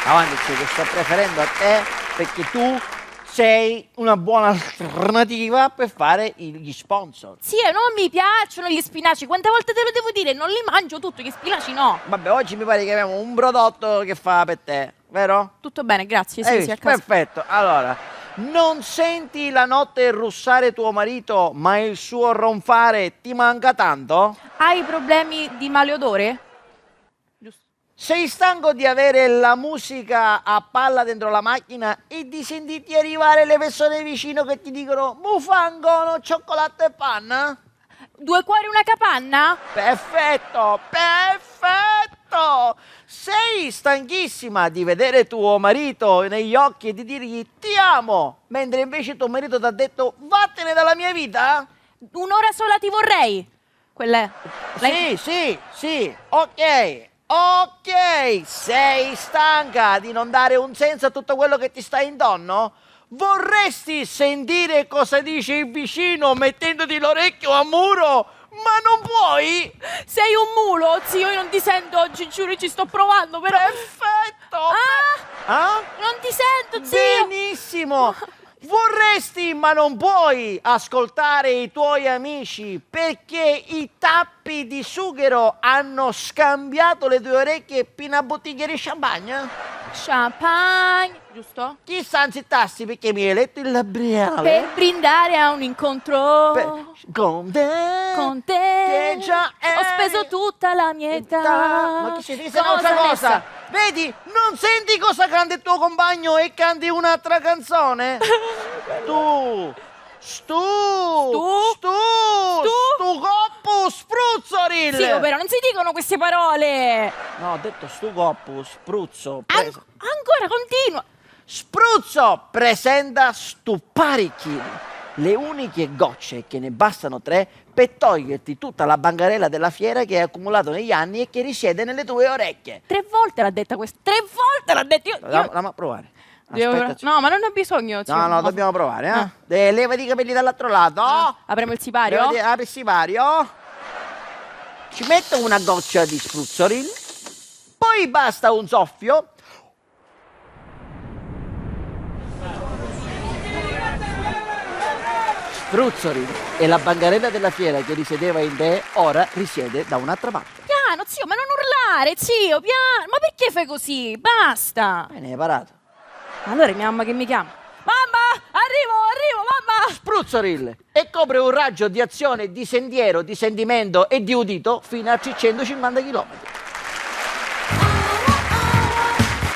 Avanti, che sto preferendo a te perché tu sei una buona alternativa per fare gli sponsor. Sì, e non mi piacciono gli spinaci. Quante volte te lo devo dire? Non li mangio tutti, gli spinaci no. Vabbè, oggi mi pare che abbiamo un prodotto che fa per te, vero? Tutto bene, grazie. Sì, sì, a casa. Perfetto. Allora, non senti la notte russare tuo marito, ma il suo ronfare ti manca tanto? Hai problemi di maleodore? Giusto. Sei stanco di avere la musica a palla dentro la macchina e di sentirti arrivare le persone vicino che ti dicono "Mufangono, cioccolato e panna"? 2 cuori una capanna? Perfetto, perfetto! Sei stanchissima di vedere tuo marito negli occhi e di dirgli "ti amo", mentre invece tuo marito ti ha detto "vattene dalla mia vita"? Un'ora sola ti vorrei. Quella è. Sì, ok, sei stanca di non dare un senso a tutto quello che ti sta intorno? Vorresti sentire cosa dice il vicino mettendoti l'orecchio a muro, ma non puoi? Sei un mulo, zio, io non ti sento oggi, giuro, ci sto provando, però. Perfetto! Non ti sento, zio! Benissimo! Vorresti, ma non puoi ascoltare i tuoi amici perché i tappi di sughero hanno scambiato le tue orecchie per una bottiglia di champagne? Champagne, giusto? Chi sta anzittarsi perché mi hai letto il labiale? Per brindare a un incontro Con te. con te. Che già Ho speso tutta la mia età. Ma chi si dice un'altra cosa? Vedi, non senti cosa canta il tuo compagno e canti un'altra canzone? Stu coppo spruzzoril! Sì, però non si dicono queste parole. No, ho detto stu coppo spruzzo. Ancora, continua. Spruzzo presenta stuparichi. Le uniche gocce che ne bastano 3 per toglierti tutta la bancarella della fiera che hai accumulato negli anni e che risiede nelle tue orecchie. 3 volte l'ha detta questa. 3 volte l'ha detta. Andiamo a provare. Aspetta, No, ma non ho bisogno. Zio. no, dobbiamo provare, eh? Levati i capelli dall'altro lato. Apriamo il sipario. Apri il sipario. Ci metto una goccia di spruzzoril. Poi basta un soffio. Spruzzoril e la bancarella della fiera che risiedeva in te ora risiede da un'altra parte. Piano, zio, ma non urlare, zio, piano. Ma perché fai così? Basta. Ne hai parato. Allora è mia mamma che mi chiama. Mamma, arrivo, mamma. Spruzzoril e copre un raggio di azione, di sentiero, di sentimento e di udito fino a 150 km.